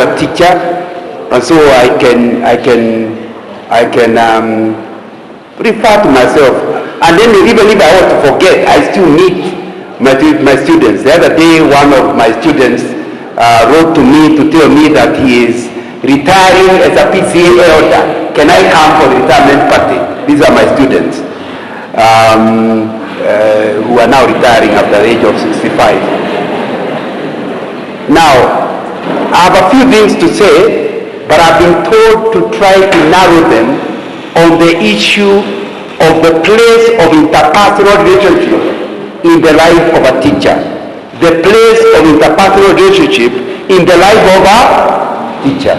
a teacher, and so I can refer to myself. And then even if I want to forget, I still meet my students. The other day, one of my students wrote to me to tell me that he is retiring as a PCA elder. Can I come for the retirement party? These are my students who are now retiring after the age of 65. Now, I have a few things to say, but I've been told to try to narrow them on the issue of the place of interpersonal relationship in the life of a teacher. The place of interpersonal relationship in the life of a teacher.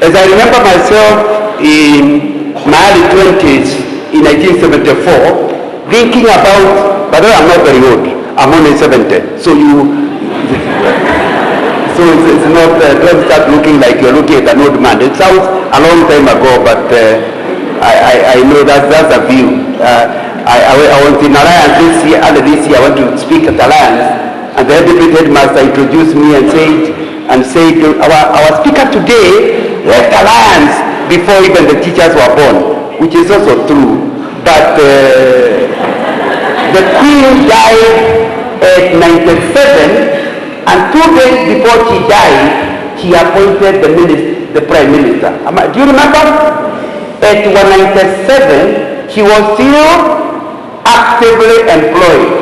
As I remember myself in my early 20s in 1974, thinking about, by the way, I'm not very old, I'm only 70, so so it's not, don't start looking like you're looking at an old man. It sounds a long time ago, but I know that's a view. I was in Alliance this year, I went to speak at Alliance, and the deputy headmaster introduced me and said, our speaker today left Alliance before even the teachers were born, which is also true. But the Queen died at 97, and 2 days before she died, she appointed the Prime Minister. Do you remember? At 197, she was still actively employed.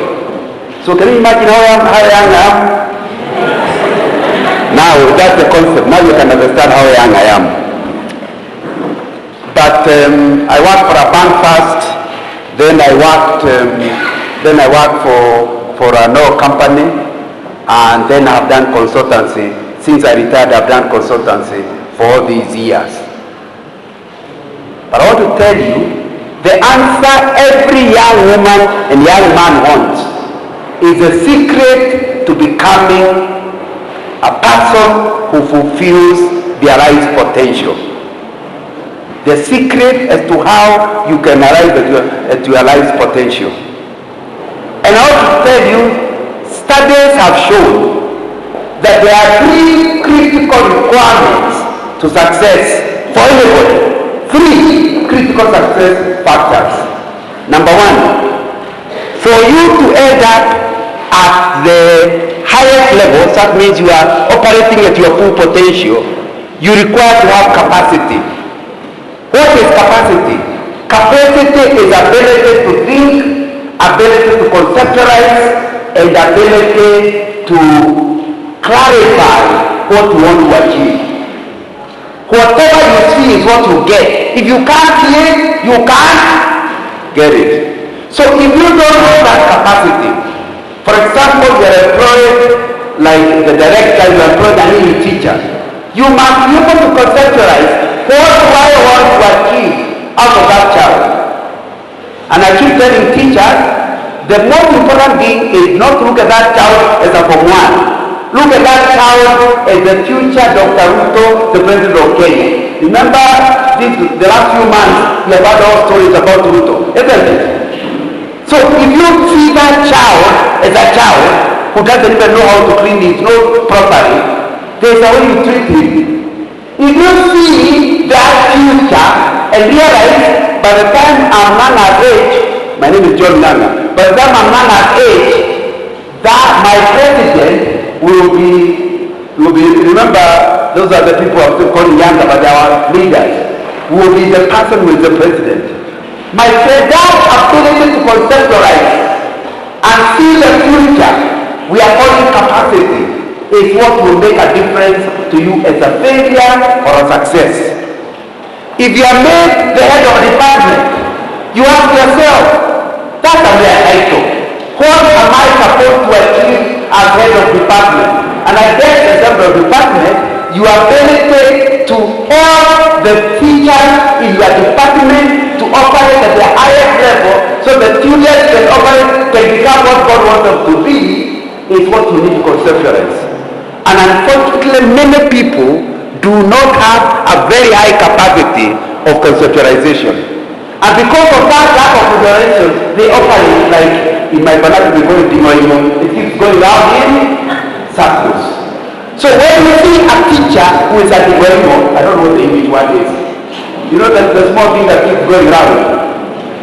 So can you imagine how young I am? Now that's the concept. Now you can understand how young I am. But I worked for a bank first. Then I worked for an oil company. And then I've done consultancy. Since I retired, I've done consultancy for all these years. But I want to tell you, the answer every young woman and young man wants is the secret to becoming a person who fulfills their life's potential. The secret as to how you can arrive at your life's potential. And I want to tell you, studies have shown that there are 3 critical requirements to success for anybody. 3 critical success factors. Number 1, for you to end up at the highest level, that means you are operating at your full potential, you require to have capacity. What is capacity? Capacity is ability to think, ability to conceptualize, and the ability to clarify what you want to achieve. Whatever you see is what you get. If you can't see it, you can't get it. So if you don't have that capacity, for example, you are employed like the director, you are employed a new teacher, you must be able to conceptualize what do I want to achieve out of that child. And I keep telling teachers, the most important thing is not to look at that child as a Form 1. Look at that child as the future Dr. Ruto, the President of Kenya. Remember the last few months, we have heard all stories about Ruto, isn't it? So if you see that child as a child who doesn't even know how to clean his nose properly, there's a way you treat him. If you see that future and realize by the time I'm Nana's age, my name is John Nana, by the time I'm Nana's age, that my president will be, remember, those are the people I'm still calling younger, but they are leaders, will be the person who is the president. My that ability to conceptualize and see the future, we are calling capacity, is what will make a difference to you as a failure or a success. If you are made the head of a department, you ask yourself, that's a mere title. What am I supposed to achieve as head of department? And I guess as head of department, your ability to help the teachers in your department to operate at the highest level so the students can become what God wants them to be is what you need to conceptualize. And unfortunately, many people do not have a very high capacity of conceptualization. And because of that lack of conceptualization, they operate like, in my vernacular, it keeps going around in circles. So when you see a teacher who is at the well, I don't know what the English word is. You know that the small thing that keeps going round.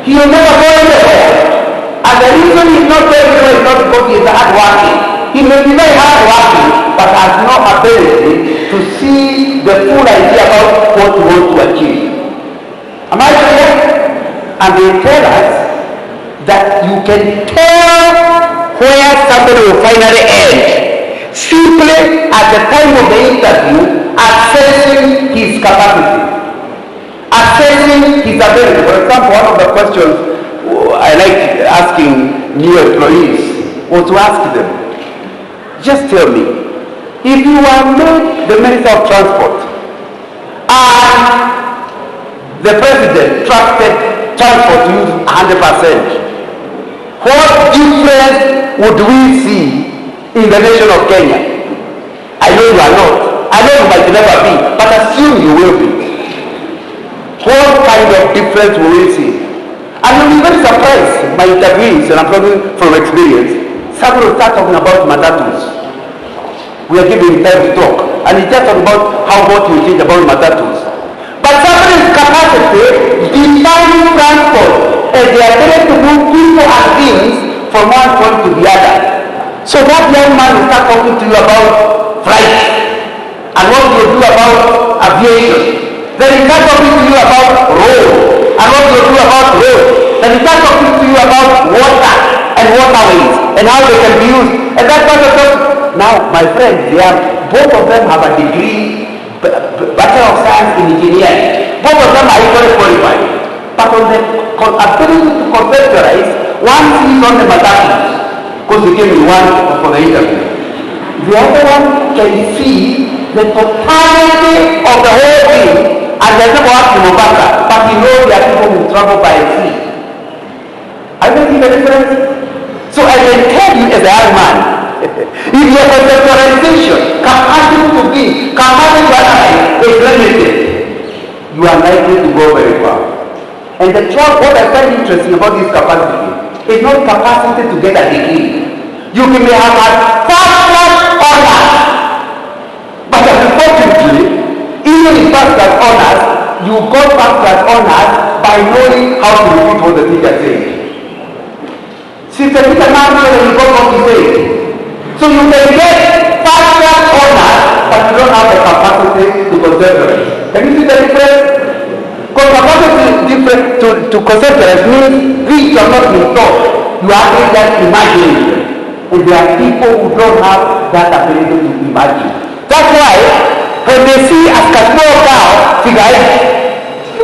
He will never go anywhere. And the reason he's not going anywhere is not because he is hard working. He may be very hard working, but has no ability to see the full idea about what he wants to achieve. Am I clear? And they tell us that you can tell where somebody will finally end simply at the time of the interview, assessing his capacity, assessing his ability. For example, one of the questions I like asking new employees was to ask them, just tell me, if you were made the Minister of Transport and the President trusted transport to use 100%, what difference would we see in the nation of Kenya? I know you are not. I know you might never be, but assume you will be. What kind of difference will we see? And you'll be very surprised. My interviewees, and I'm talking from experience, some will start talking about matatus. We are giving time to talk, and he just talking about how much we change about matatus. But somebody's capacity defining transport and the ability to move people and things from one point to the other. So that young man will start talking to you about flight and what you do about aviation. Then he start talking to you about road and what you do about road. Then he start talking to you about water and waterways and how they can be used. And that kind of stuff. Now, my friends, both of them have a degree, Bachelor of Science in Engineering. Both of them are equally qualified. But on the ability to conceptualize, one sees on the materials, because he came in one for the interview. The other one can see the totality of the whole thing, and there's no one in Mubaka, but he knows there are people who travel by sea. Are you seeing the difference? So I can tell you as a young man, if your conceptualization, capacity to be, capacity to analyze is limited, you are likely to go very far. And the trouble, what I find interesting about this capacity is not capacity to get a degree. You may have had first-class honors, but unfortunately, even in first-class honors, you got first-class honors by knowing how to repeat what the teacher said. Since the teacher now knows that you got what he said, so you can get first-class honors, but you don't have the capacity to concentrate. Can you see the difference? Because capacity is different to conceptualize means things are not been taught. You are actually just imagining. And there are people who don't have that ability to imagine. That's why when they see a small cow,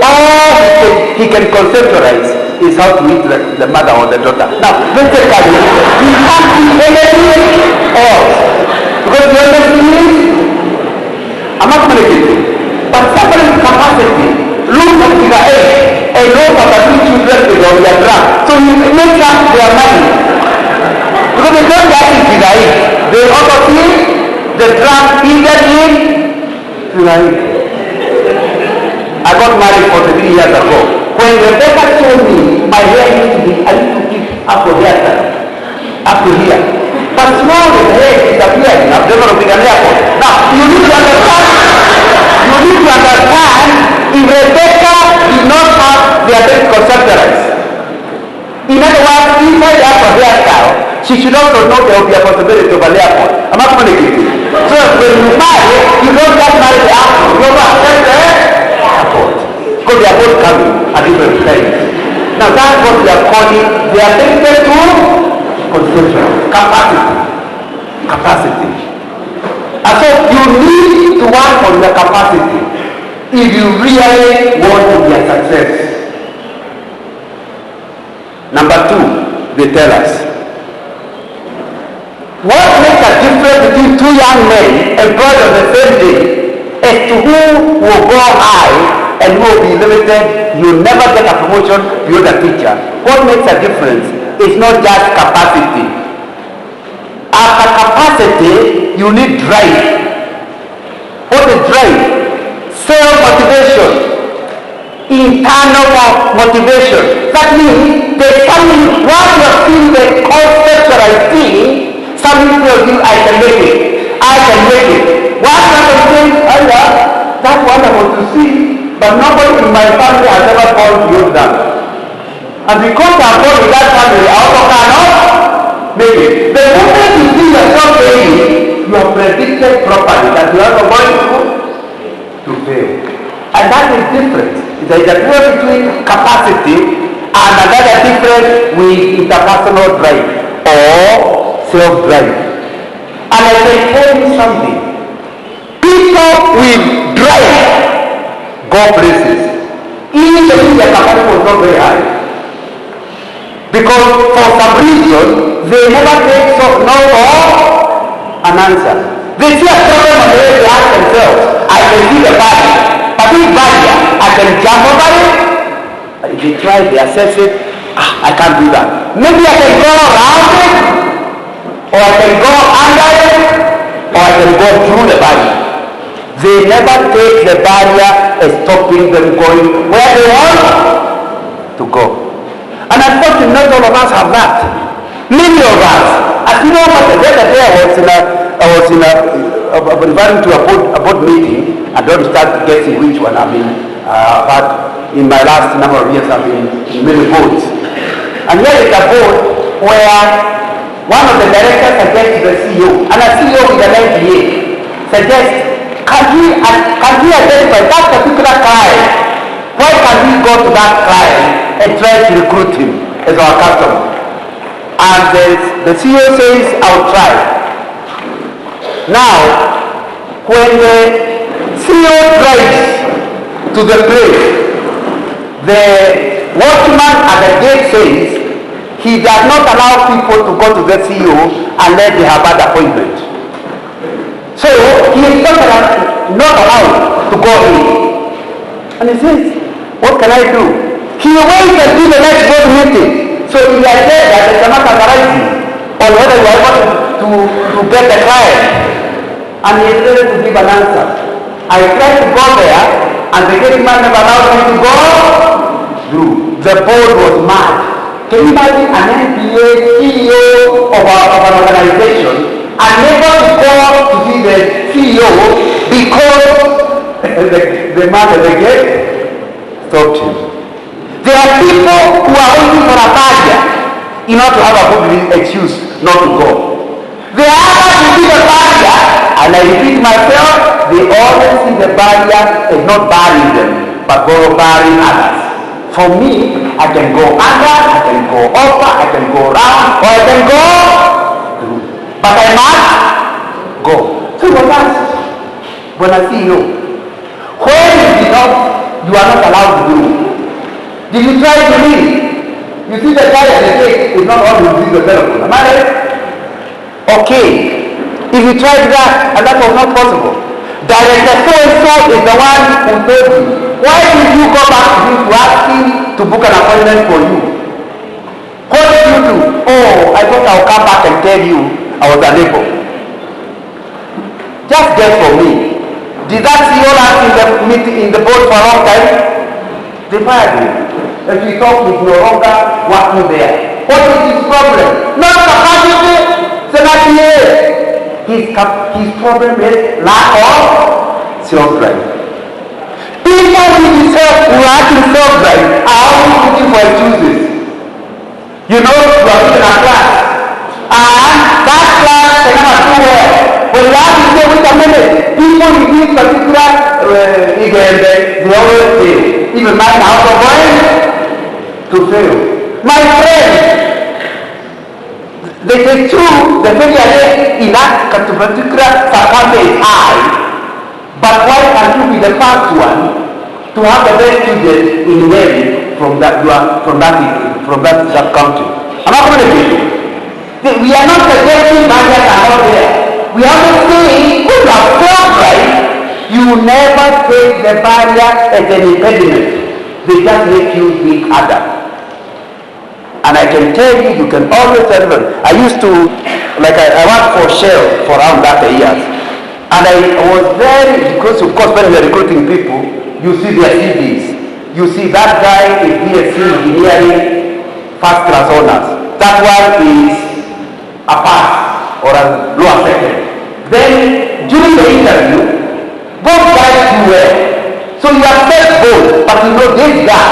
all he can conceptualize is how to eat the mother or the daughter. Now, basically, he can't do anything else. Because the other thing is, I'm not communicating, but somebody's capacity, look at figure 8 and know that the children is on their drug. So you make up their money. Because they don't get in figure 8. They also see the drug either in figure 8. I got married 43 years ago. When Rebecca told me my hair used to be, I used to keep up to here, up to here. But now the hair is appearing. I've never been an airport. Now, you need to understand, if Rebecca did not have the ability to conceptualize. In other words, inside the upper hairstyle, she should also know there will be a possibility of an airport. I'm not communicating. So when you marry, you don't just marry the airport. You don't accept the airport. Because they are both coming at different times. Now that's what we are calling the ability to conceptual capacity. And so you need to work on the capacity if you really want to be a success. Number 2, they tell us, what makes a difference between two young men employed on the same day as to who will go high and who will be limited? You never get a promotion, you're the teacher. What makes a difference is not just capacity. After capacity, you need drive. What is drive? Self-motivation. Internal motivation. That means there's something, while you're seeing the conceptualized thing, something tells you, I can make it. I can make it. but nobody in my family has ever called you that. And because I'm born in that family, I also cannot make it. The moment you see yourself failing, you have predicted properly that you are going to fail. And that is different. There is a difference between capacity and another difference with interpersonal drive or self-drive. And I can tell you something. People with drive go places. Even if their capacity was not very high. Because for some reason, they never take no for an answer. They see a problem and they ask themselves, I can see the barrier. But this barrier, I can jump over it. If they try, they assess it, I can't do that. Maybe I can go around it, or I can go under it, or I can go through the barrier. They never take the barrier as stopping them going where they want to go. And unfortunately, not all of us have that. Many of us, as you know, the other day I was referring to a board meeting. I don't start guessing which one. I mean, but in my last number of years, I've been in many boards. And here is a board where one of the directors suggests to the CEO, and a CEO with an MBA suggests, can we identify that particular client? Why can't we go to that client and try to recruit him as our customer? And the CEO says, I'll try. Now, when the CEO drives to the place, the watchman at the gate says he does not allow people to go to the CEO unless they have had appointment. So he is not allowed to go in. And he says, what can I do? He waits until the next board meeting. So he has said that there is a matter arising on whether you are able to get the client. And he is ready to give an answer. I tried to go there, and the gate man never allowed me to go through. The board was mad. Can you imagine an MBA CEO of an organization unable to go to see the CEO because the man at the gate stopped him? There are people who are waiting for a barrier in order to have a good excuse not to go. There are others who see the barrier, and I repeat myself, they always see the barrier as not barring them, but barring others. For me, I can go under, I can go over, I can go round, or I can go through. But I must go. So he was asked, when I see you, when you are not allowed to do, did you try to leave? You see the guy at the gate is not always using the telephone. Am I right? Okay. If you tried that and that was not possible, Director so-and-so is the one who told you. Why did you go back to him to ask him to book an appointment for you? What did you do? Oh, I thought I'll come back and tell you I was unable. Just guess for me. Did that CEO last in the board for a long time? They fired him. If he thought he's no longer working there. What is his problem? Not capacity, Senator. His problem is lack of self-drive. People who lack self-drive are always looking for excuses. You know, you are in a class, and that class cannot do well. But last you say, wait a minute, people in this particular event, they always fail. Even mine are also going to fail. My friend, they say true, the failure rate in that particular circumstance is high, but why can't you be the first one to have the best students in learning from that country? I'm not going to tell you. We are not suggesting barriers are not there. We are not saying when you are self-right, you never take the barrier as an impediment. They just make you think harder. And I can tell you, you can always tell them. I used to, I worked for Shell for around 30 years. And I was very, because of course when we are recruiting people, you see their CVs. You see that guy is BSc engineering, first class honors. That one is a pass or a lower second. Then during the interview, both guys do well. So So you accept both, but you know this guy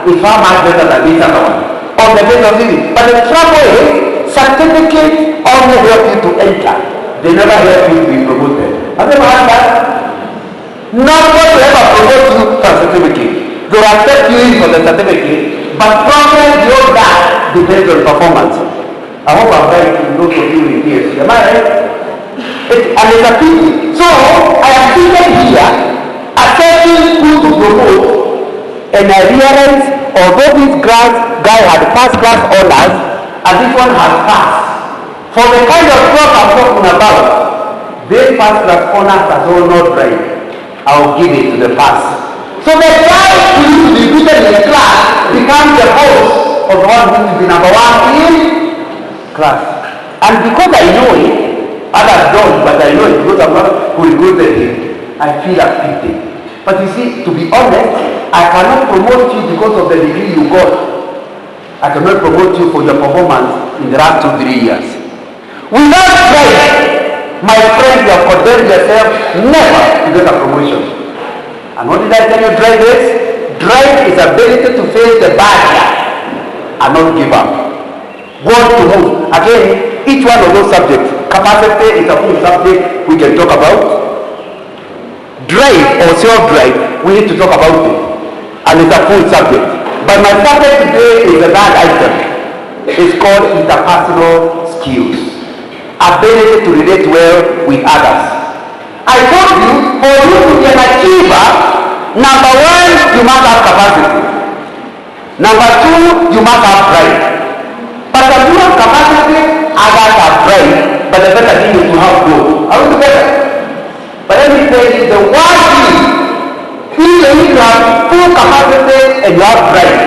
is far much better than this other one. On the basis of this. But the trouble is, certificates only help you to enter. They never help you to be promoted. Have you ever had that? Nobody will ever promote you for a certificate. They will accept you in for the certificate, but progress beyond that depends on performance. I hope I'm right to go for you in here. Am I right? And it's a pity. So I am seated here, assessing who to promote, and I realized although this guy had first class honors, and this one has passed, for the kind of work I'm talking about, this first class honors has all not right. I'll give it to the pass. So the guy who used to be good in the class becomes the host of the one who used to be number one in class. And because I know it, others don't, but I know it because I'm not who is good at it, I feel afflicted. But you see, to be honest, I cannot promote you because of the degree you got. I cannot promote you for your performance in the last 2-3 years. Without drive, my friend, you have condemned yourself never to get a promotion. And what did I tell you drive is? Drive is ability to face the barrier and not give up. Want to move. Again, each one of those subjects, capacity is a full subject we can talk about. Drive or self-drive, we need to talk about it. And it's a full subject. But my subject today is a bad item. It's called interpersonal skills. Ability to relate well with others. I told you, for you to be an achiever, number one, you must have capacity. Number two, you must have pride. But if you have capacity, others have pride. But the better thing is to have both. Are we together? But let me tell you, the one thing, even if you have full capacity and you have pride,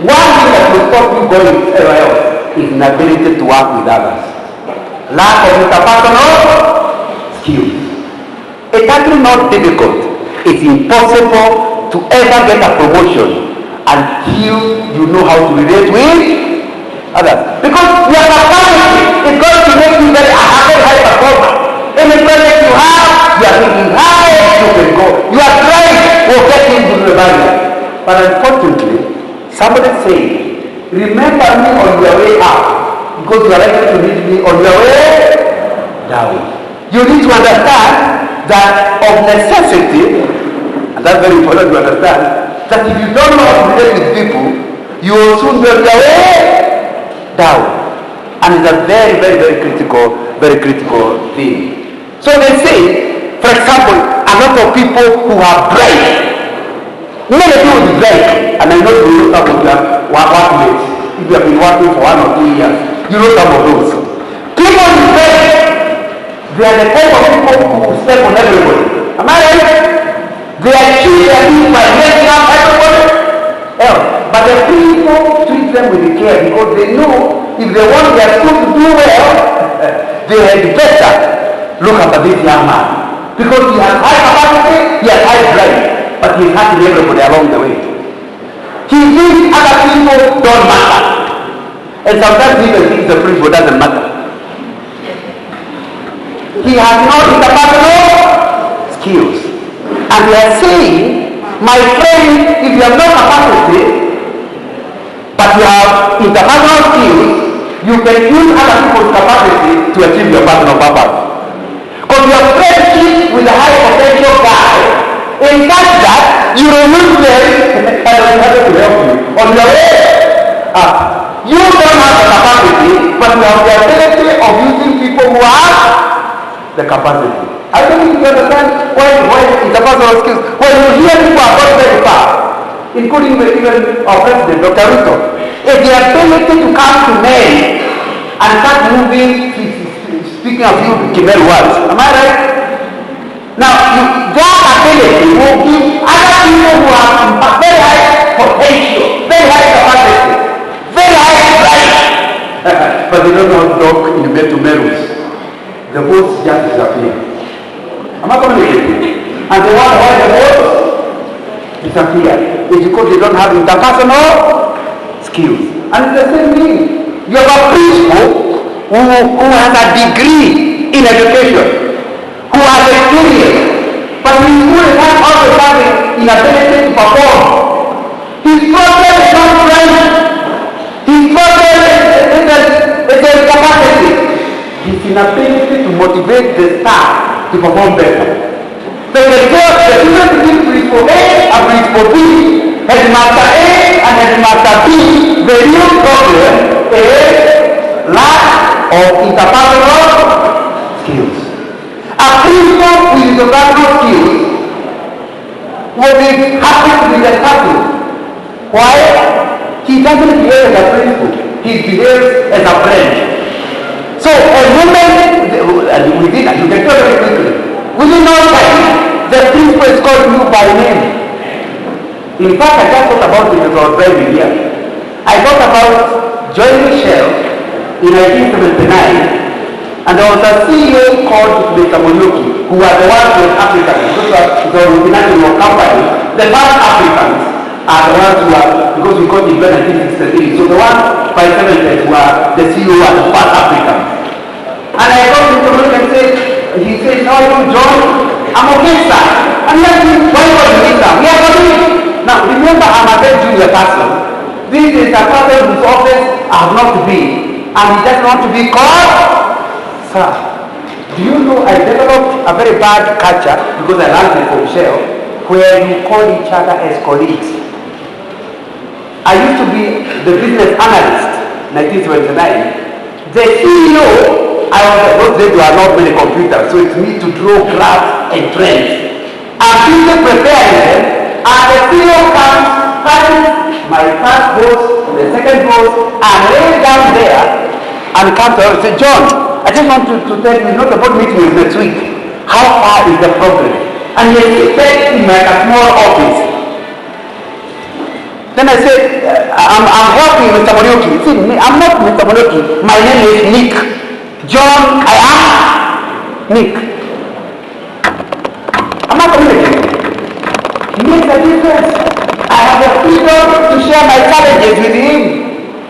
one thing that will stop you going anywhere else is an ability to work with others. Lack of interpersonal skills. It's actually not difficult. It's impossible to ever get a promotion until you know how to relate with others. Because your capacity is going to make you very high performer. Any project you have, you are thinking high, you can go. Your drive will get into the barrier. But unfortunately, somebody said, remember me on your way up. Because you are likely to meet me on your way down. You need to understand that of necessity, and that's very important to understand, that if you don't know how to relate with people, you will soon be on your way down. And it's a very critical thing. So they say, for example, a lot of people who are bright, many people will be bright, and I know you know some of your workmates, if you have been working for 1 or 2 years. You know some of those. People in faith, they are the type of people who step on everybody. Am I right? They achieve their needs by raising up everybody else. But the people treat them with care because they know if they want their school to do well, they had better look after this young man. Because he has high capacity, he has high drive, but he is hurting everybody along the way. He thinks other people don't matter. And sometimes he even thinks the principle doesn't matter. He has no interpersonal skills. And they are saying, my friend, if you have no capacity, but you have interpersonal skills, you can use other people's capacity to achieve your personal purpose. Because your friendship with a high potential guy is such that you remove them and will have to help you on your way up. You don't have the capacity, but you have the ability of using people who have the capacity. I don't think you understand why interpersonal skills. When you hear people are going very far, including even our president, Dr. Ruto, it's the ability to come to men and start moving, speaking of you, Kimel words. Am I right? Now, that ability will give other people who have very high potential, very high capacity, very high price, but they don't know how to talk in the male-to-males. The votes just disappear. Am I communicating? And they wonder why the votes disappear. It's because they don't have interpersonal skills. And it's the same thing. You have a principal who has a degree in education, who has experience, but he will not all the time in a His problem is not strength. His problem is a capacity. His inability to motivate the staff to perform better. So the difference between principal A and principal B, headmaster A and headmaster B, the real problem is lack of interpersonal skills. A principal with interpersonal skills will be happy to be the classroom. Why? He doesn't behave as a principal. He behaves as a friend. So a moment, you can tell very quickly, within no time, the principal is called you by name. In fact, I just thought about it as I was driving here. I thought about joining Shell in 1979, and there was a CEO called Mr. Monyoki, who was the one with Africans. Those were the multinational company. The first Africans are the ones who are, because we got in 1963. So the one by 70s were the CEO and the first Africans. And I got Mr. Monyoki and said, he said, no, you John, I'm okay, sir. And he asked me, why was you sir? We are going. Now, remember, I'm a very junior person. This is a person whose office I have not to be. And he doesn't want to be called. Sir, do you know I developed a very bad culture because I learned it from Shell, where you call each other as colleagues. I used to be the business analyst, 1979. The CEO, those days there are not many computers, so it's me to draw graphs and trends. I'm busy preparing them, and the CEO comes, finds my first boss, the second boss, and lays down there and comes to us and says, John, I just want to tell you, not about meeting you next week. How far is the problem? And he said in my small office. Then I said, I'm helping Mr. Monyoki. He said, I'm not Mr. Monyoki. My name is Nick. John, I am Nick. I'm not communicating. He makes a difference. I have the freedom to share my challenges with him.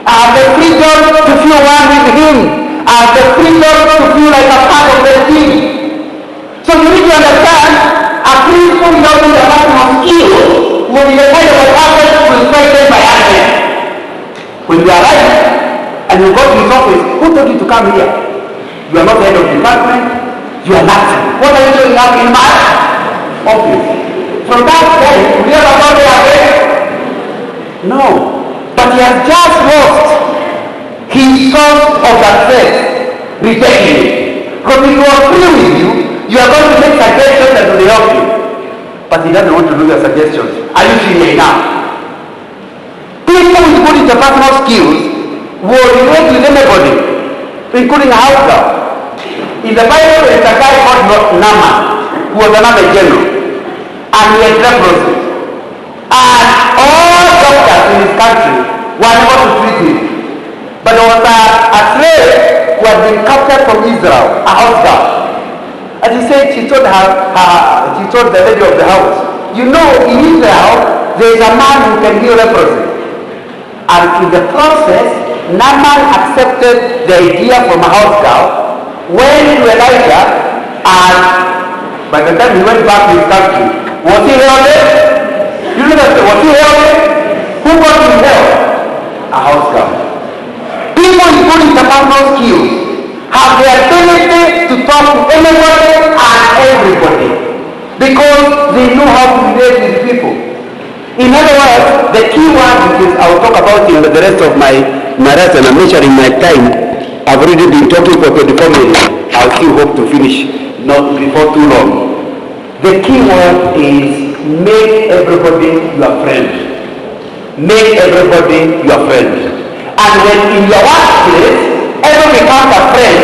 I have the freedom to feel one with him. I have the freedom to feel like a part of the team. So you need to understand, a principal without the maximum skill will be the kind of a person who is questioned by others. When you arrive and you go to his office, who told you to come here? You are not the head of the department. You are nothing. What are you doing now in my office? From that day, you never got there. No. But he has just lost his source of success, rejecting it. Because if you are free with you are going to make suggestions that will help you. But he doesn't want to do your suggestions. Are you seeing me now? People with good interpersonal skills will relate with anybody, including a house girl. In the Bible, there is a guy called Naaman, who was another general, and he had leprosy. And all doctors in his country were able to treat him. But there was a slave who had been captured from Israel, a house girl. And he said, she told the lady of the house, you know, in Israel, there is a man who can heal leprosy. And in the process, Naaman accepted the idea from a house girl, went to Elijah, and by the time he went back to his country, was he healed? You know that, was he healed? Who got him help? A house girl. People with good interpersonal skills have the ability to talk to anybody and everybody because they know how to relate with people. In other words, the key word, which is I'll talk about in the rest of my narrative, and I'm measuring my time. I've already been talking for 24 minutes. I'll still hope to finish not before too long. The key word is make everybody your friend. Make everybody your friend. And when in your workplace, everyone becomes a friend,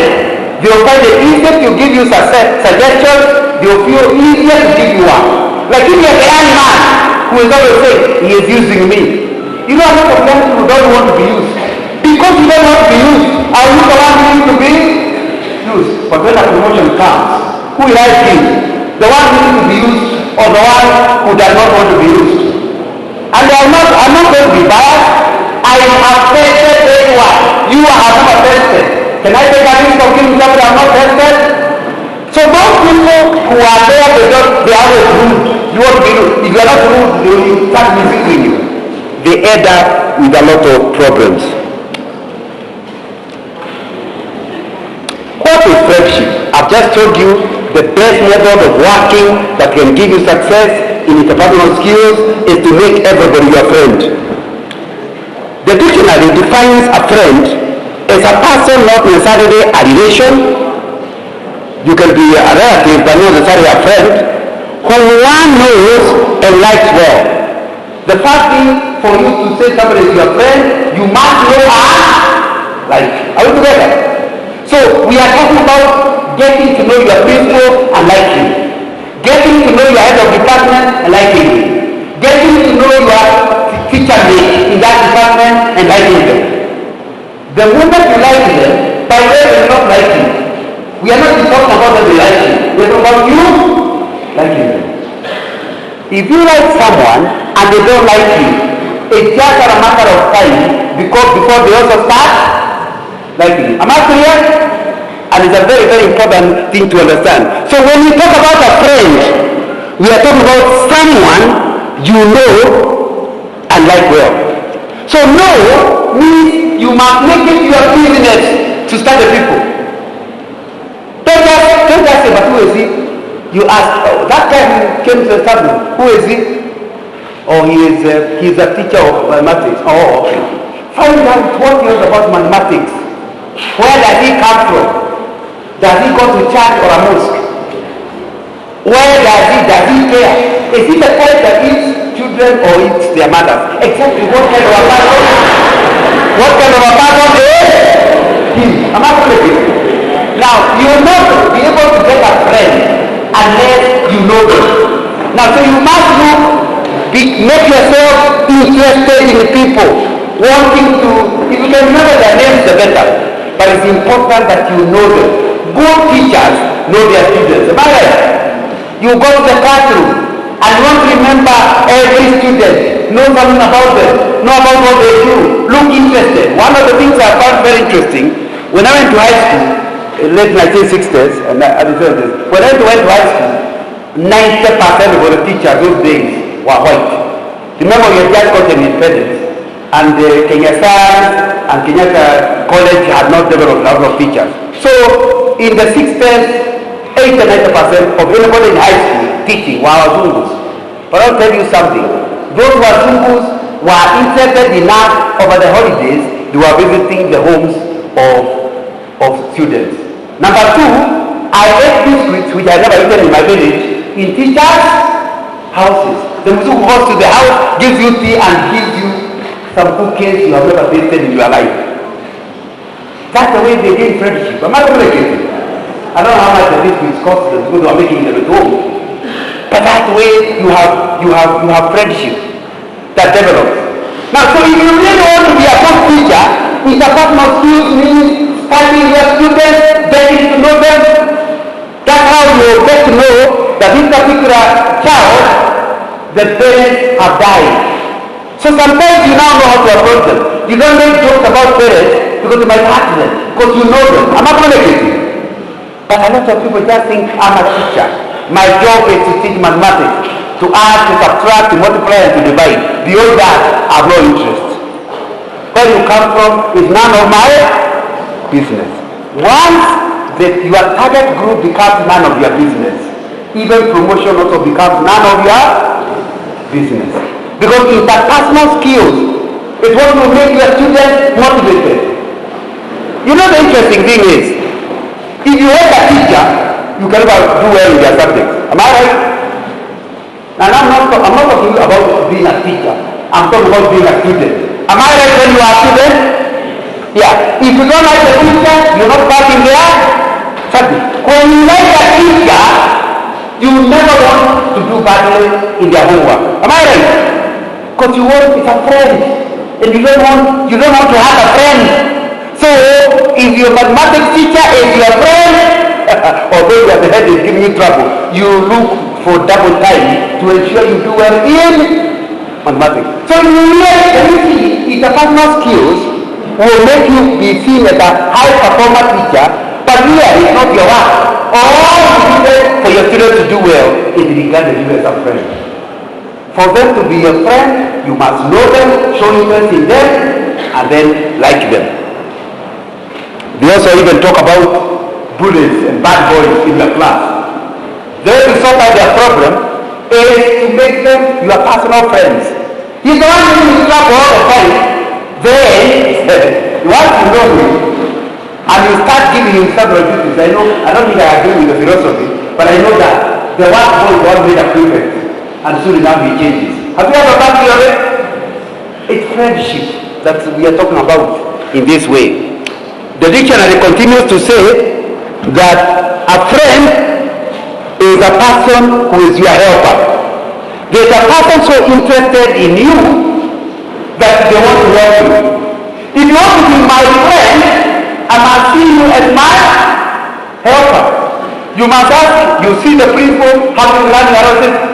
they will find it easier to give you suggestions, they will feel easier to give you one. Like if you're a young man who is always saying, he is using me. You know, a lot of young people don't want to be used. Because you don't want to be used, are you the one who needs to be used? But when a promotion comes, who will I choose? The one who needs to be used or the one who does not want to be used? And I'm not going to be biased. I have tested everyone. You have never tested. Can I take a risk of giving something I have not tested? So those people who are there, they are always rude. You want to be rude. If you are not rude, they will start missing you. they end up with a lot of problems. What is friendship? I've just told you the best method of working that can give you success in interpersonal skills is to make everybody your friend. The dictionary defines a friend as a person, not necessarily a relation. You can be a relative, but not necessarily a friend, whom one knows and likes well. The first thing for you to say somebody is your friend, you must know her like. Are we together? So we are talking about getting to know your principal and liking him. Getting to know your head of department and liking him. Getting to know your teacher mate in that department and liking them. The moment you like them, by the way, we are not liking. We are not talking about them liking. We are talking about you liking them. If you like someone and they don't like you, it's just a matter of time because before they also start liking you. Am I clear? And it's a very, very important thing to understand. So when we talk about a friend, we are talking about someone you know and like well. So know means you must make it your business to start the people. Don't just say, but who is he? You ask, oh, that guy came to the study. Who is he? Oh, he's a teacher of mathematics. Oh, okay. Find out what he knows about mathematics. Where does he come from? Does he go to church or a mosque? Where does he care? Is he the type that eats children or eats their mothers? Exactly what kind of a person? What kind of a person is he? Am I correct? Now, you will not be able to get a friend unless you know them. Now, so you must make yourself interested in people, wanting to, if you can remember their names, the better. But it's important that you know them. Good teachers know their students. Am I right? You go to the classroom and you want to remember every student, know something about them, know about what they do, look interested. One of the things I found very interesting, when I went to high school, in late 1960s, and when I went to high school, 90% of the teachers those days were white. Remember, we had just gotten independence, and Kenya Science and Kenyatta College had not developed a lot of teachers. So, in the 60s, 80-90% of everybody in high school teaching were Zungus. But I'll tell you something. Those who are Zungus were interested enough over the holidays, they were visiting the homes of students. Number two, I ate biscuits, which I never eaten in my village, in teachers' houses. The person who goes to the house, gives you tea and gives you some cookies you have never tasted in your life. That's the way they gain friendship. Am I correct? I don't know how much the biscuits cost them because they are making them at home. But that's the way you have friendship that develops. Now, so if you really want to be a good teacher, interpersonal skills means studying your students, getting to know them. That's how you get to know that this particular child, the parents have died. So sometimes you now know how to approach them. You don't make jokes about parents because you might hurt them, because you know them. I'm not going to get you. But a lot of people just think I'm a teacher. My job is to teach mathematics, to add, to subtract, to multiply, and to divide. Beyond that, I have no interest. Where you come from is none of my business. Once your target group becomes none of your business, even promotion also becomes none of your business. Because interpersonal skills is what will make your students motivated. You know the interesting thing is, if you hate a teacher, you can never do well in their subjects. Am I right? And I'm not talking about being a teacher. I'm talking about being a student. Am I right when you are a student? Yeah. If you don't like the teacher, you're not passing their subject. When you like a teacher, you never want to do badly in their homework. Am I right? Because you want it's a friend. And you don't want to have a friend. So, if your mathematics teacher is your friend, although your head is giving you trouble, you look for double time to ensure you do well in mathematics. So, you see, interpersonal skills will make you be seen as a high performer teacher, but really it's not your work. All you needed for your students to do well is regarding you as a friend. For them to be your friend, you must know them, show interest in them, and then like them. They also even talk about bullies and bad boys in the class. The way to sort out their problem is to make them your personal friends. He's the one who you clap all the time. Then, once you know him, and you start giving him several duties, I don't think I agree with the philosophy, but I know that the one boy God made a prefect, and soon enough he changes. Have you ever done theory? It's friendship that we are talking about in this way. The dictionary continues to say that a friend is a person who is your helper. There's a person so interested in you that they want to help you. If you want to be my friend, I must see you as my helper. You must ask, you see the principal having running around and say,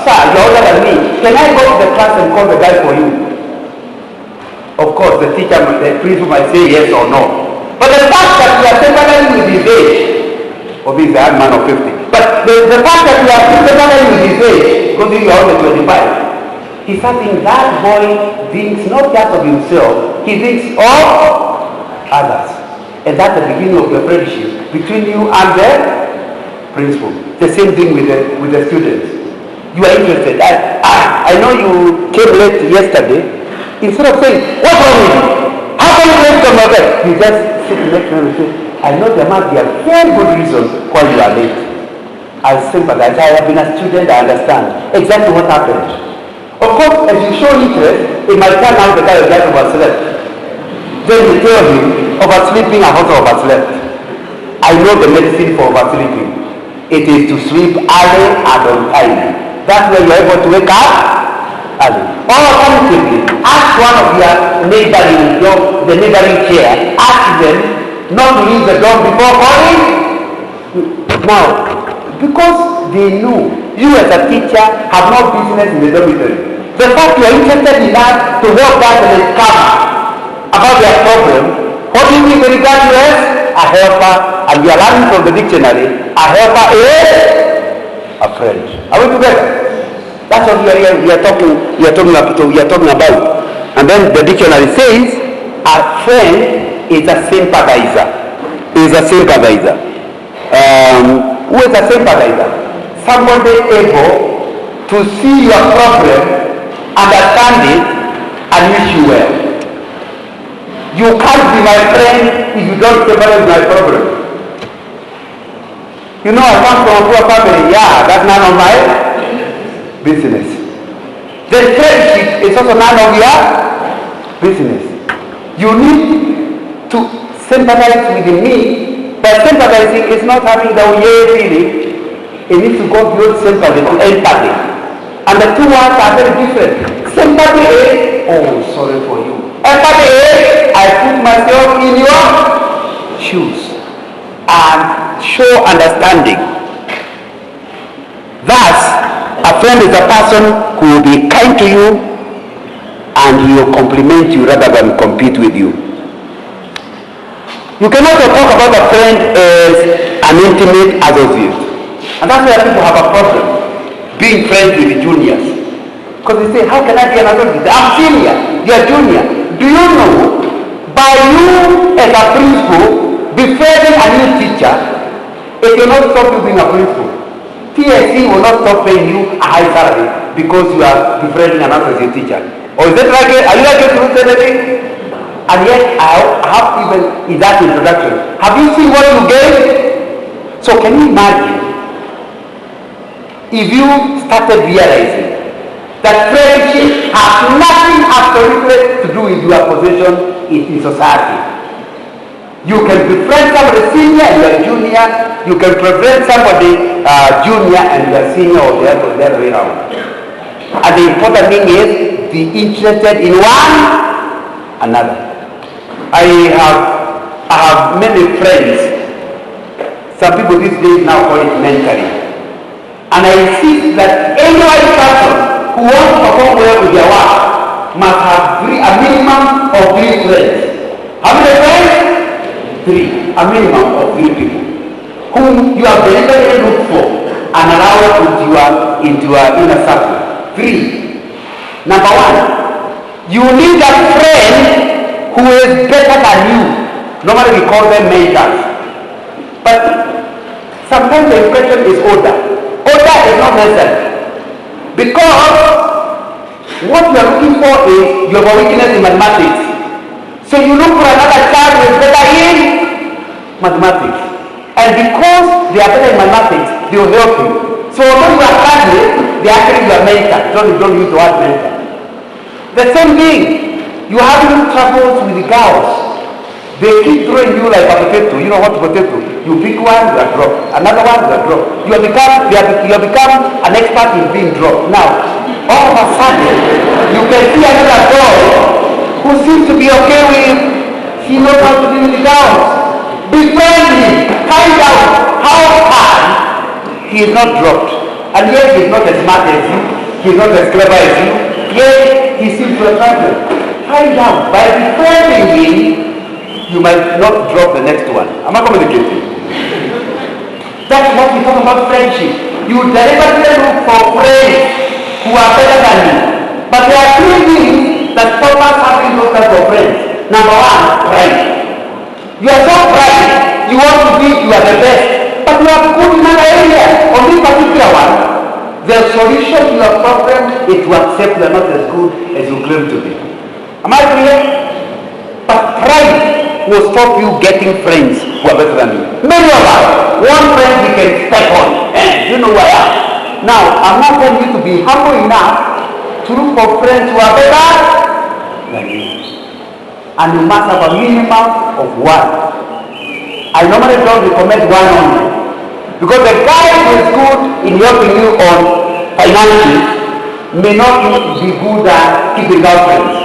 sir, you're older than me. Can I go to the class and call the guy for you? Of course, the teacher, the principal might say yes or no. But the fact that you are sympathizing with his age, or he's a man of 50, but the fact that you are sympathizing with his age, because you are only 25, he's something that boy thinks not just of himself, he thinks of others. And that's the beginning of the friendship between you and the principal. The same thing with the students. You are interested. I know you came late yesterday. Instead of saying, what's wrong with you? How come you late come over? You just sit next to him and say, I know there must be a very good reason why you are late. I sympathize. I have been a student, I understand exactly what happened. Of course, as you show interest, it might turn out the guy just overslept. Then you tell him, oversleeping, I also overslept. I know the medicine for oversleeping. It is to sleep early and on time. That's where you're able to wake up early. Or alternatively, ask one of your neighboring dog, the neighboring chair, ask them not to leave the dog before calling. Now, because they know you as a teacher have no business in the dormitory. The fact you are interested in that to help that and discover about their problem, what do you think they regard you as? A helper, and we are learning from the dictionary, a helper is a friend. Are we together? That's what we are talking about. And then the dictionary says a friend is a sympathizer. Is a sympathizer. Who is a sympathizer? Somebody able to see your problem, understand it, and wish you well. You can't be my friend if you don't sympathize my problem. You know, I come from a poor family. Yeah, that's none of my business. The friendship is also none of your business. You need to sympathize with me, but sympathizing is not having the yeah feeling. It needs to go beyond sympathy to empathy. And the two words are very different. Sympathy is, oh, sorry for you. Empathy is, I put myself in your shoes and show understanding. Thus, a friend is a person who will be kind to you and he will compliment you rather than compete with you. You can also talk about a friend as an intimate associate. And that's why people have a problem being friends with the juniors. Because they say, how can I be an associate? I'm senior, you are junior. Do you know, by you as a principal befriending a new teacher, it will not stop you being a principal. TSC will not stop paying you a high salary because you are befriending an associate teacher. Or is that like it? Are you like it to say anything? And yet I have even in that introduction. Have you seen what you gave? So can you imagine if you started realizing that friendship has nothing absolutely to do with your position in society? You can befriend somebody senior and you are junior. You can befriend somebody junior and you are senior, or the other way around. And the important thing is be interested in one another. I have many friends. Some people these days now call it mentoring. And I insist that any white person who wants to perform well with their work must have a minimum of 3 friends. How many friends? 3. A minimum of 3 people whom you have deliberately looked for and allowed into your inner circle. 3. Number one, you need a friend who is better than you. Normally we call them mentors. But sometimes the impression is older. Older is not necessary. Because what you are looking for is you have a weakness in mathematics. So you look for another child who is better in mathematics. And because they are better in mathematics, they will help you. So although you are graduate, they are actually your mentor. Don't use the word mentor. The same thing, you are having troubles with the girls. They keep throwing you like a potato. You know what potato? You pick one, you are dropped. Another one, you are dropped. You have become an expert in being dropped. Now, all of a sudden, you can see another girl who seems to be okay with, he knows how to deal with the girls. Befriend him. Find out how hard he is not dropped. And yet he is not as smart as you. He is not as clever as you. Yet he seems to attract you. Find out. By befriending him, you might not drop the next one. Am I communicating? That's what we talk about friendship. You deliberately look for friends who are better than you. But there are three things that stop us having those types of friends. Number one, pride. You are so bright, you want to think you are the best, but you are good in another area, on this particular one. The solution to your problem is to accept you are not as good as you claim to be. Am I clear? But pride will stop you getting friends who are better than you. Many of us want friends we can step on. You know why? Now, I'm not telling you to be humble enough to look for friends who are better than you. And you must have a minimum of one. I normally don't recommend one only. Because the guy who is good in helping you on finances may not be good at keeping out friends.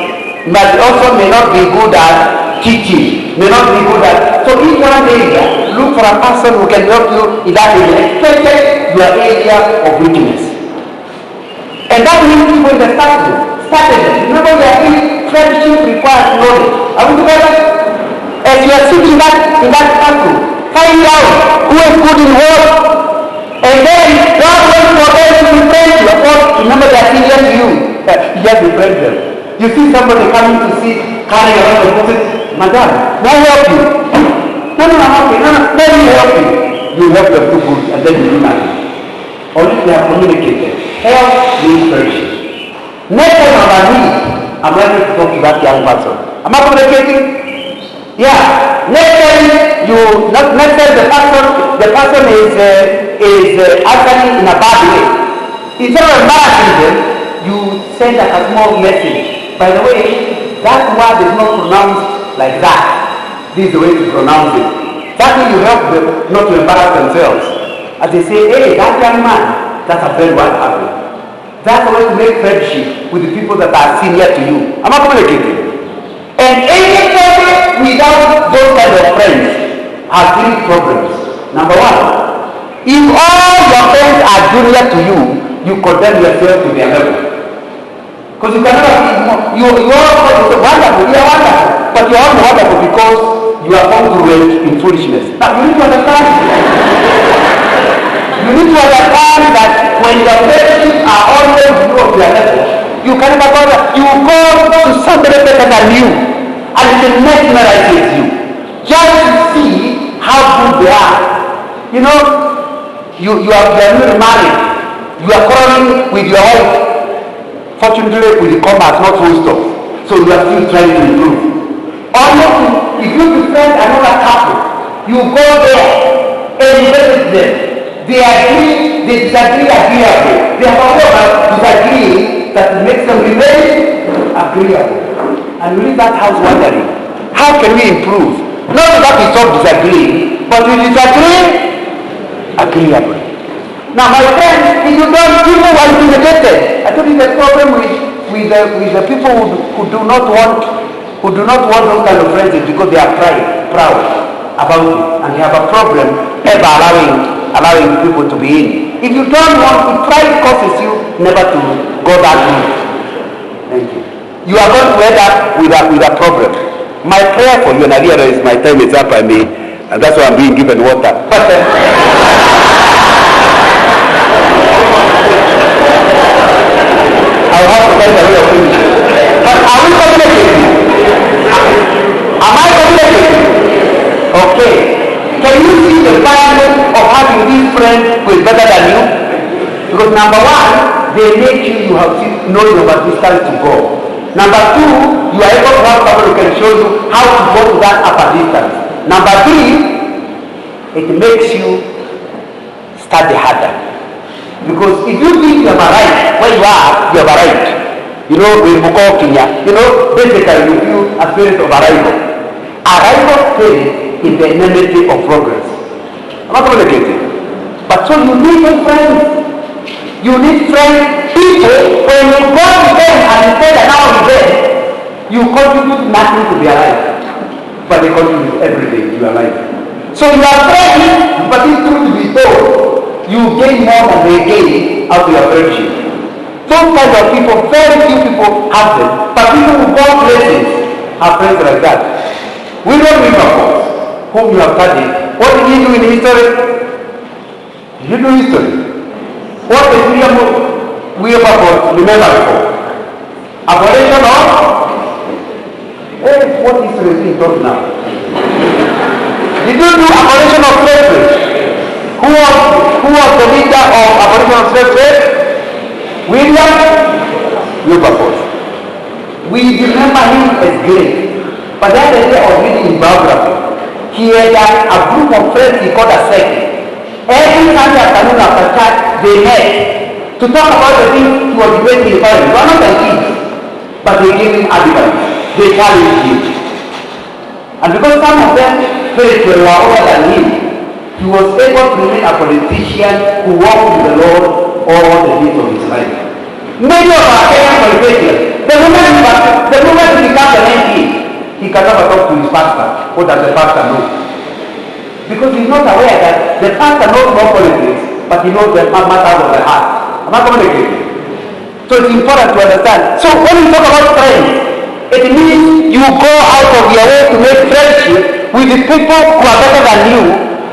But also may not be good at teaching, may not be good at. So each one area, look for a person who can help you in that area, especially your area of weakness. And that means people in the strategy. Remember, we are in friendship requires knowledge. Are we together? As you are sitting in that circle, find out who is good in what, and then God wants for them to befriend you. Of course, remember they are senior to you. You just befriend them. You see somebody coming to see, carrying around the book, Madam, no help you. No, I'm okay. No, let me help you. You help them too good, and then you do nothing. Only they have communicated. Help means friendship. Next time I'm at me, I'm ready to talk to that young person. Am I communicating? Yeah. Next time the person is actually in a bad way. Instead of embarrassing them, you send a small message. By the way, that word is not pronounced like that. This is the way to pronounce it. That way you help them not to embarrass themselves. As they say, hey, that young man, that's a very what happened. That's the way to make friendship with the people that are senior to you. Am I communicating? And anybody without those kind of friends has three problems. Number one, if all your friends are junior to you, you condemn yourself to their level. Because you cannot be more. You are wonderful, you are wonderful. But you are wonderful because you are congruent in foolishness. Now you need to understand. You need to understand that when your friendships are always below their level, you can never go there. You go to somebody better than you, and it will mesmerize you. Just to see how good they are. You know, you are newly married. You are quarreling with your wife. Fortunately, with the combat, not full stop. So you are still trying to improve. Or if you befriend another couple, you go there and you visit them. They agree, they disagree agreeably. They have a disagree that makes them remain agreeable. And we leave that house wondering, how can we improve? Not that we stop disagreeing, but we disagree agreeably. Now, my friends, if you don't, people are intimidated. I told you the problem with the people who do not want those kind of friends is because they are proud about it, and they have a problem ever allowing people to be in. If you don't want to, pride causes you never to go that route. Thank you. You are going to end up with a problem. My prayer for you, and I realize my time is up, and that's why I'm being given water. But I'll have to find a way of number one, they make you have know your distance to go. Number two, you are able to have someone who can show you how to go to that upper distance. Number three, it makes you study harder. Because if you think you have arrived where you are, you have arrived. You know, in Bukau, Kenya, basically you feel a spirit of arrival. Arrival spirit is the enmity of progress. I'm not communicating. But so you need friends. You need friends, people, when you go to them and you say that now and then, you contribute nothing to their life. But they contribute everything to your life. So you are friends, but it's true to be told, you gain more than they gain out of your friendship. Those kinds of people, very few people have them, but people who go places have friends like that. William Wilberforce, whom you have studied, what did he do in history? Did you do history? What did William Wilberforce remember for? Abolition of? What history is being taught now? Did you do abolition of slavery? Who was the leader of abolition of slavery? William Wilberforce. We remember him as great. But then the day of reading his biography, he had a group of friends he called a sect. Every Sunday afternoon after church, they met to talk about the things he was debating in Paris. They were not like kids, but they gave him advice. They challenged him. And because some of them felt they were older than him, he was able to remain a politician who walked with the Lord all the days of his life. Many of our Kenyan politicians, the moment he becomes an MP, he can never talk to his pastor. What does the pastor know? Because he's not aware that the pastor knows more politics, but he knows the matters of the heart. Am I communicating? So it's important to understand. So when we talk about friends, it means you go out of your way to make friendship with the people who are better than you,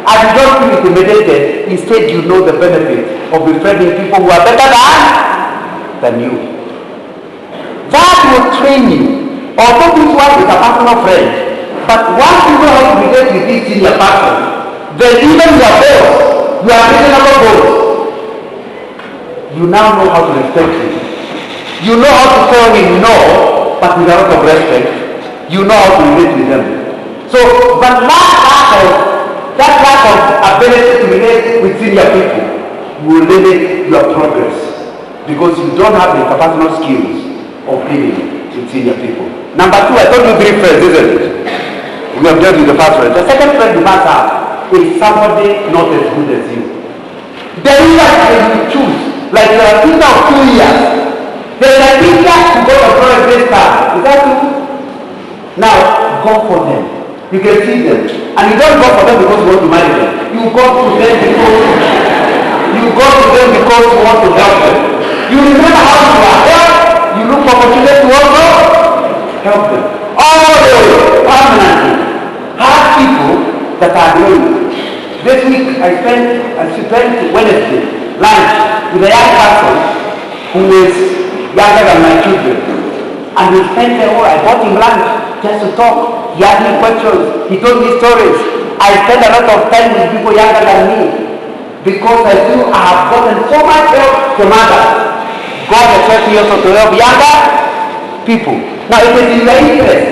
and you don't feel intimidated. Instead, you know the benefit of befriending people who are better than you. That will train you. Although this one is a personal friend, but once you know how to relate with this senior person, then even your boss, your reasonable boss, you now know how to respect him. You know how to tell him no, but with a lot of respect. You know how to relate with them. So, but that lack of ability to relate with senior people will limit your progress, because you don't have the interpersonal skills of dealing with senior people. Number two, I told you 3 friends, isn't it? We have dealt with the first friend. The second friend you must have is somebody not as good as you. The leader that you choose, like you are a teacher of 2 years. There is a teacher who got a project this time. Is that true? Now, go for them. You can see them. And you don't go for them because you want to marry them. You go to them because you want to help them. You remember how you are helped. You look for opportunity to also help them. Always, permanently, have people that are doing. This week I spent Wednesday lunch with a young person who is younger than my children. And we spent I bought him lunch just to talk. He asked me questions. He told me stories. I spent a lot of time with people younger than me, because I feel I have gotten so much help from others. God has helped me also to help younger people. Now it is in your interest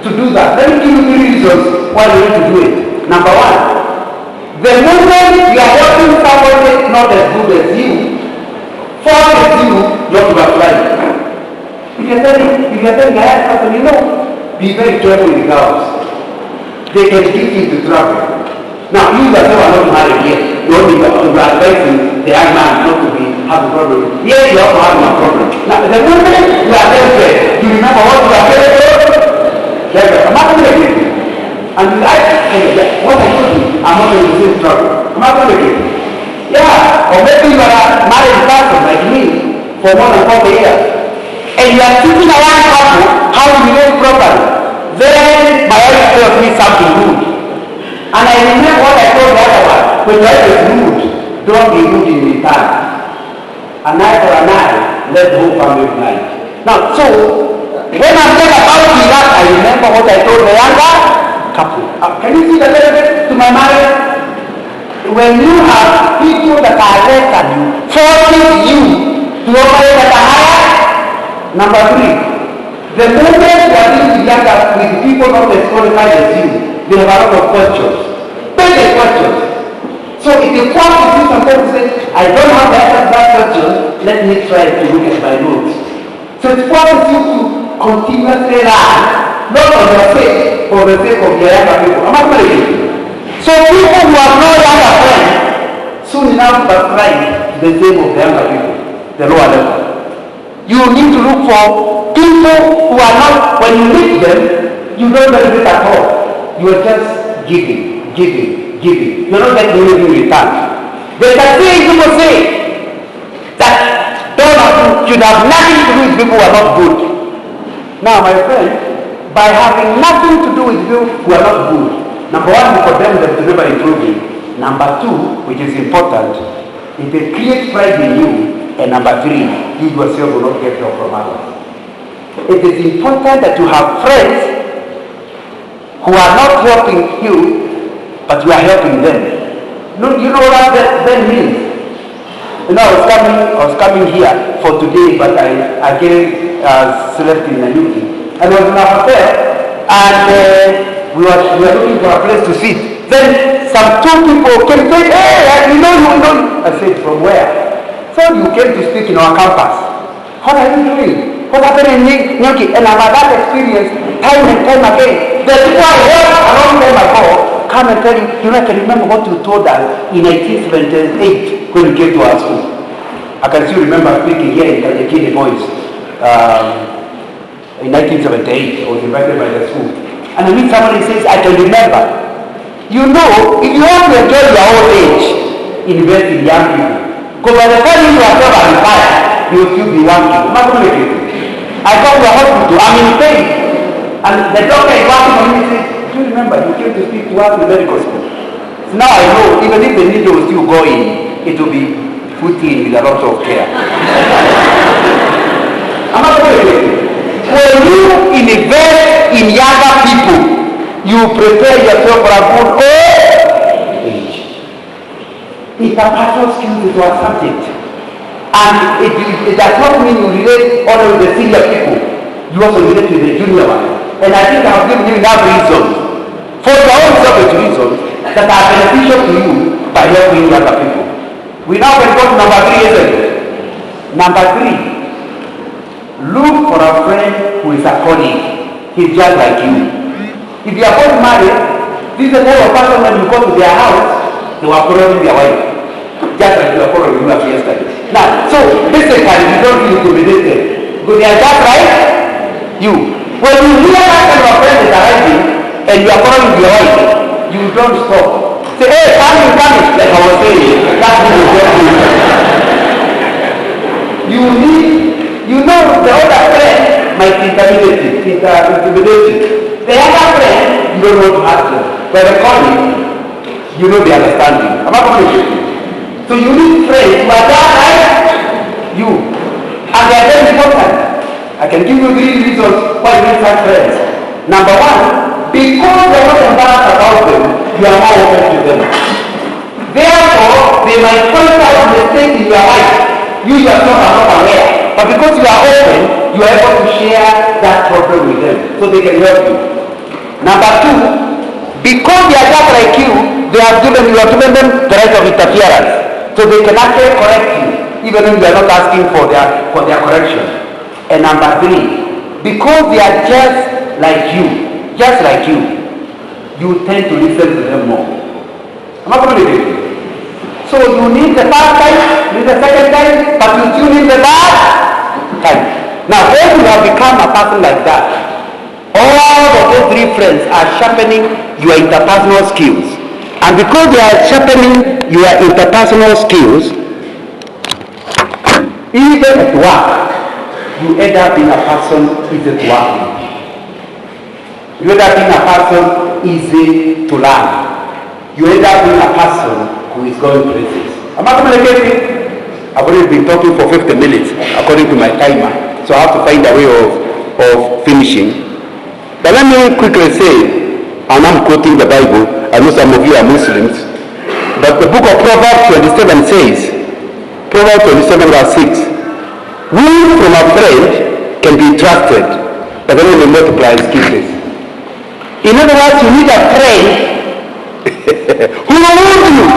to do that. Let me give you 3 reasons why you need to do it. Number one, the moment you are helping somebody not as good as you, forces you not to apply. If you're telling a young person, be very careful with girls. They can get you into trouble. Now, you yourself are not married yet. You only advising the young man not to have a problem. Yes, you also have a problem. Now, the moment you are there, you remember what you are telling them? I'm not going to get it. And you like, what I told you, I'm not going to receive trouble. I'm not going to get it. Yeah, or maybe you are a married person like me for more than 40 years. And you are teaching a young couple how to behave properly. Then my wife tells me something rude. And I remember what I told the other one. When your wife is rude, don't be rude in return. An eye for an eye, let the whole family blind. Now, so, when I'm talking about that, I remember what I told the younger couple. Can you see the benefit to my marriage? When you have people that are less than you, forces you to operate at a higher. Number 3, the moment you are dealing with people not as qualified as you, they have a lot of questions. Basic questions. So if the court is you sometimes say, I don't have the answer to that question, let me try to look at my notes. So it forces you to continuously learn, not for your sake, for the sake of your younger people. Am I correct? So people who have no younger friends, soon enough subscribe to the same of the younger people, the lower level. You need to look for people who are not, when you meet them, you don't benefit at all. You are just giving. You're not getting anything in return. There's a thing people say that should have nothing to do with people who are not good. Now, my friend, by having nothing to do with people who are not good, number 1, you condemn them to never improving. Number 2, which is important, if they create pride in you. And number 3, you yourself will not get help from others. It is important that you have friends who are not helping you, but you are helping them. No, you know what that means? You know, I was coming here for today, but I again slept in Nanyuki. And I was in a hotel, and we were looking for a place to sit. Then some 2 people came and said, hey, you know. I said, from where? So you came to speak in our campus. What are you doing? What happened in Nanyuki? And I've had that experience time and time again. The people I heard a long time ago come and tell you, I can remember what you told us in 1978 when you came to our school. I can still remember speaking here in Kajekini Boys in 1978. I was invited by the school. And I meet somebody says, I can remember. You know, if you want to enjoy your old age, invest in young people. Because by the time you are retired, you will still be working. I come to the hospital, I'm in pain. And the doctor is working on me and says, do you remember you came to speak to us in the medical school? So now I know, even if the needle will still go in, it will be put in with a lot of care. I'm not going to. When you invest in younger people, you prepare yourself for a good old age. Interpersonal skills is your subject. And it does not mean you relate only with the senior people. You also relate with the junior one. And I think I have given you enough reasons, for your own selfish reasons, that are beneficial to you by helping younger people. We now can go to number 3, isn't it? Number 3, look for a friend who is a colleague. He's just like you. If you are both married, this is the type of person when you go to their house, they were quarreling their wife. Just like you were quarreling you yesterday. Now, so basically you don't feel intimidated. Because they are just like you. When you hear that kind of a friend is arriving and you are quarreling your wife, you don't stop. Say, hey, coming, like I was saying. That's what you get to. You know the other friend might intimidate you. The other friend, you don't want to ask them. But the colleague, you know the understanding. Am I communicating? So you need friends who are just like you. And they are very important. I can give you 3 reasons why you need such friends. Number 1, because you are not embarrassed about them, you are more open to them. Therefore, they might point out mistakes in your life. You yourself are not aware. But because you are open, you are able to share that problem with them so they can help you. Number 2, because they are just like you, you have given them the right of interference. So they can actually correct you, even if they are not asking for their correction. And number 3, because they are just like you, you tend to listen to them more. Am I communicating? So you need the first time, you need the second time, but you still need the third time. Now, when you have become a person like that, all of those 3 friends are sharpening your interpersonal skills. And because they are sharpening your interpersonal skills, even at work, you end up being a person easy to work with. You end up being a person easy to learn. You end up being a person who is going places. Am I communicating? I've already been talking for 50 minutes according to my timer. So I have to find a way of finishing. But let me quickly say, and I'm quoting the Bible, I know some of you are Muslims, but the book of Proverbs 27 says, Proverbs 27 verse 6. Wound from a friend can be trusted, but then when they multiply excuses. In other words, you need a friend who will wound you.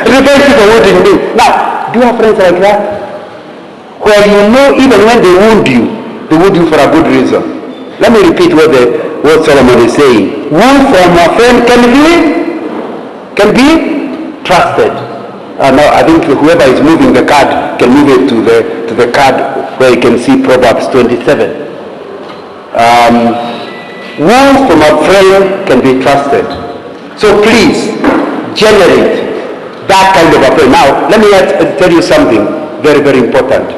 Revenge for wounding you. Now, do you have friends like that? Where you know even when they wound you for a good reason. Let me repeat what Solomon is saying. Wound from a friend can be trusted. Now I think whoever is moving the card can move it to the card where you can see Proverbs 27. Wounds from a friend can be trusted. So please generate that kind of a friend. Now let me tell you something very, very important.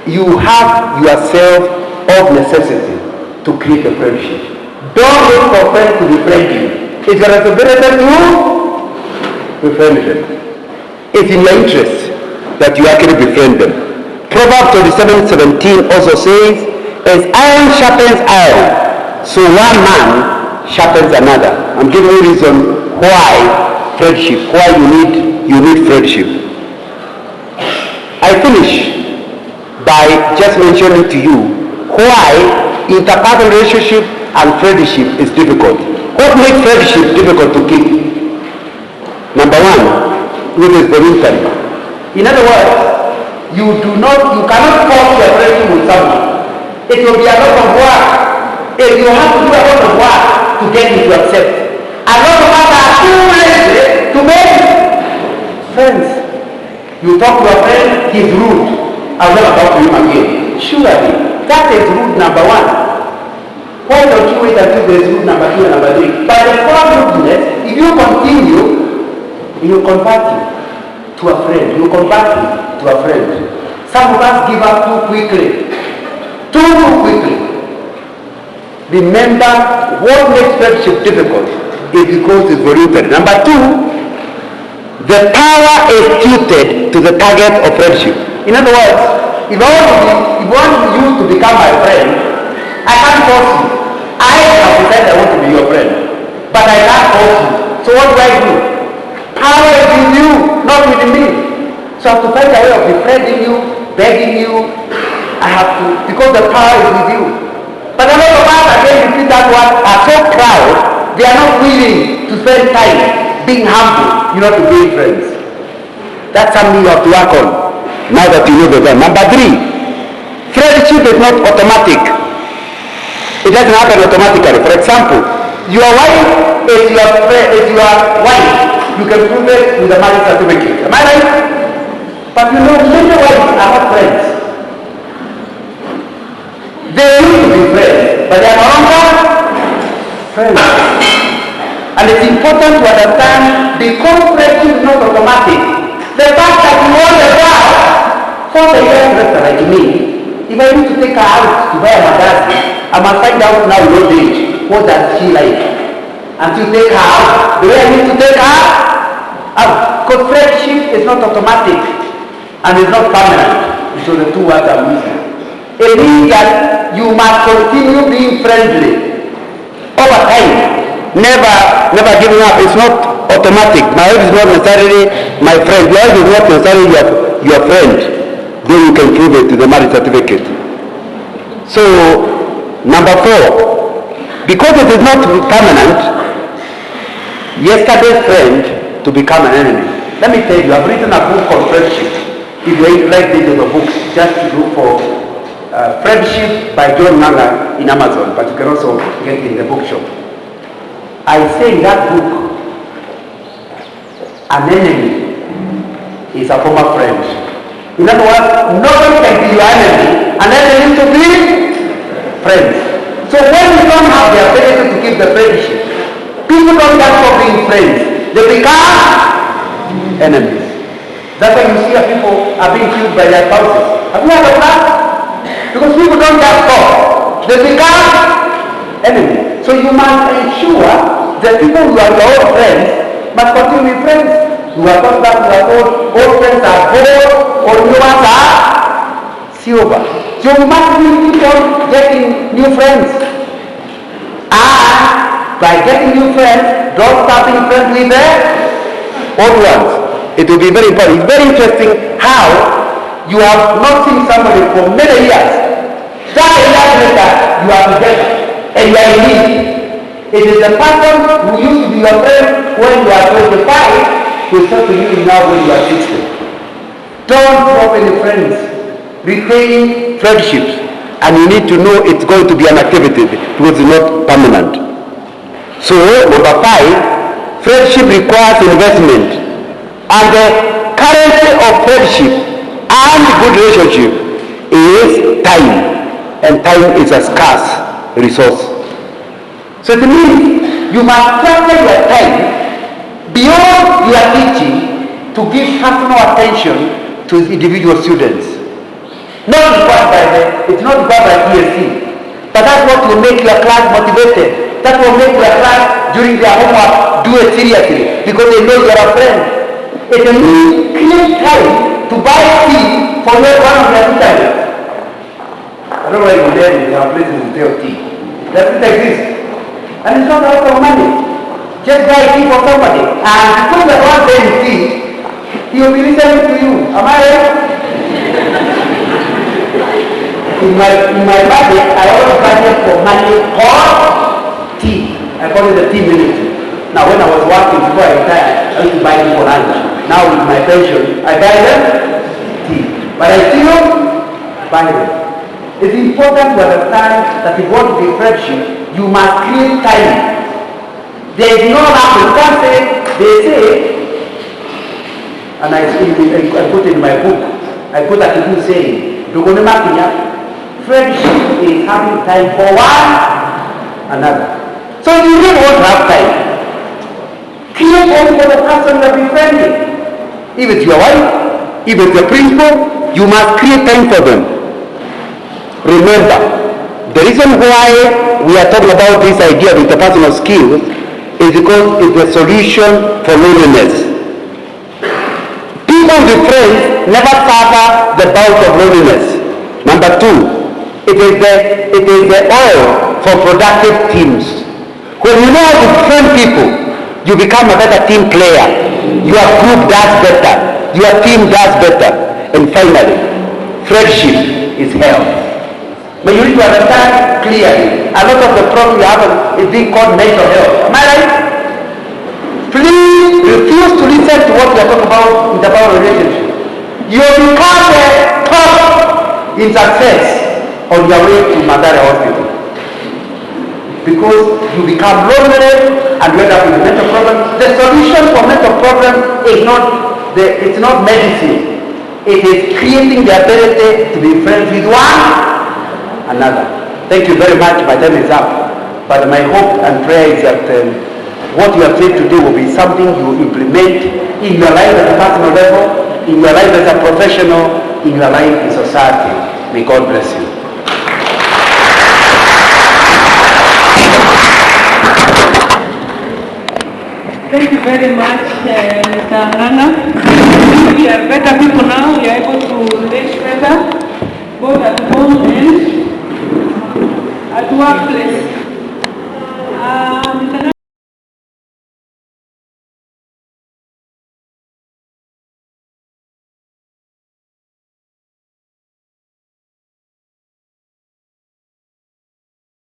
You have yourself of necessity to create a friendship. Don't wait for friends to befriend you. It's your responsibility to befriend them. It's in your interest that you actually befriend them. Proverbs 27:17 also says, as iron sharpens iron, so one man sharpens another. I'm giving you a reason why friendship, why you need friendship. I finish by just mentioning to you why interpersonal relationship and friendship is difficult. What makes friendship difficult to keep? Number one, it is voluntary. In other words, you cannot force your friendship with someone. It will be a lot of work. If you have to do a lot of work to get you to accept. A lot of us are too lazy to make friends. You talk to a friend, he's rude. I'll never talk to him again. Surely, that is rule number one. Why don't you wait until there is rule number 2 and number 3? By the first rudeness, if you continue, he will convert you to a friend. He will convert you to a friend. Some of us give up too quickly. Too quickly. Remember, what makes friendship difficult is because it's voluntary. Number 2, the power is tilted to the target of friendship. In other words, if I want you to become my friend, I can't force you. I have decided I want to be your friend, but I can't force you. So what do? Power is with you, not with me. So I have to find a way of befriending you, begging you. I have to, because the power is with you. But a lot of us, again, you see that one, are so proud, they are not willing to spend time being humble, to be friends. That's something you have to work on. Now that you know the time. Number 3, friendship is not automatic. It doesn't happen automatically. For example, your wife is your wife. You can prove it with a marriage certificate. Am I right? But many wives are not friends. They used to be friends, but they are no longer friends. And it's important to understand because friendship is not automatic. The fact that you want a job for the young person like me, if I need to take her out to buy a magazine, I must find out now in old age, what does she like? And to take her out, the way I need to take her out. Because friendship is not automatic and it's not permanent. So the two words are using. It means that you must continue being friendly over time. Never giving up. It's not automatic. My wife is not necessarily my friend. Your wife is not necessarily your friend. Then you can prove it to the marriage certificate. So, number 4, because it is not permanent, yesterday's friend to become an enemy. Let me tell you, I've written a book called Friendship. If you like these are the books, just look for Friendship by John Nanga in Amazon, but you can also get it in the bookshop. I say in that book, an enemy is a former friend. In other words, nobody can be your enemy, and then they need to be friends. So when you don't have the ability to keep the friendship, people don't just stop being friends, they become enemies. That's why you see people are being killed by their spouses. Have you heard of that? Because people don't just stop, they become enemies. So you must ensure that people who are your old friends must continue to be friends. You are not that you are old friends are gold, or new ones are silver. So you must keep on getting new friends. And by getting new friends, don't start being friends with the old ones. It will be very important. It's very interesting how you have not seen somebody for many years. 30 years later, you are together and you are in need. It is the person who used to be your friend when you are 25 who is talk to you now when you are 60. Don't drop any friends. Retain friendships. And you need to know it's going to be an activity because it's not permanent. So, number 5, friendship requires investment. And the currency of friendship and good relationship is time. And time is a scarce resource. So it means you must transfer your time beyond your teaching to give personal attention to individual students. Not required by it's not required by ESC, but that's what will make your class motivated. That will make your class during their homework do it seriously because they know you are a friend. It means create time to buy tea for one of their interviews. I don't know why you're there in our places to sell tea. That doesn't exist. And it's not out of money. Just buy tea for somebody. And because the one day you tea, he will be listening to you. Am I right? In my budget, I always budget for money or tea. I call it the tea minute. Now when I was working before I retired, I used to buy them for lunch. Now with my pension, I buy them tea. But I still buy them. It's important to understand that if you want to be friendship, you must create time. There is no lack. You can't say, they say, and I put it in my book, I put a people saying, friendship is having time for one another. So if you really want to have time, create time for the person that you're befriending. If it's your wife, if it's your principal, you must create time for them. Remember, the reason why we are talking about this idea of interpersonal skills is because it's the solution for loneliness. People with friends never suffer the bout of loneliness. Number 2, it is the oil for productive teams. When you know how to friend people, you become a better team player. Your group does better. Your team does better. And finally, friendship is health. But you need to understand clearly, a lot of the problem you have is being called mental health. Am I right? Please refuse to listen to what we are talking about relationship. You will become the top in success on your way to Madara Hospital. Because you become lonely and you end up with a mental problem. The solution for mental problem is not medicine. It is creating the ability to be friends with one another. Thank you very much. My time is up. But my hope and prayer is that what you have said today will be something you implement in your life at a personal level, in your life as a professional, in your life in society. May God bless you. Thank you very much, Mr. Ng'ang'a. We are better people now. We are able to relate better, both at home and at workplace.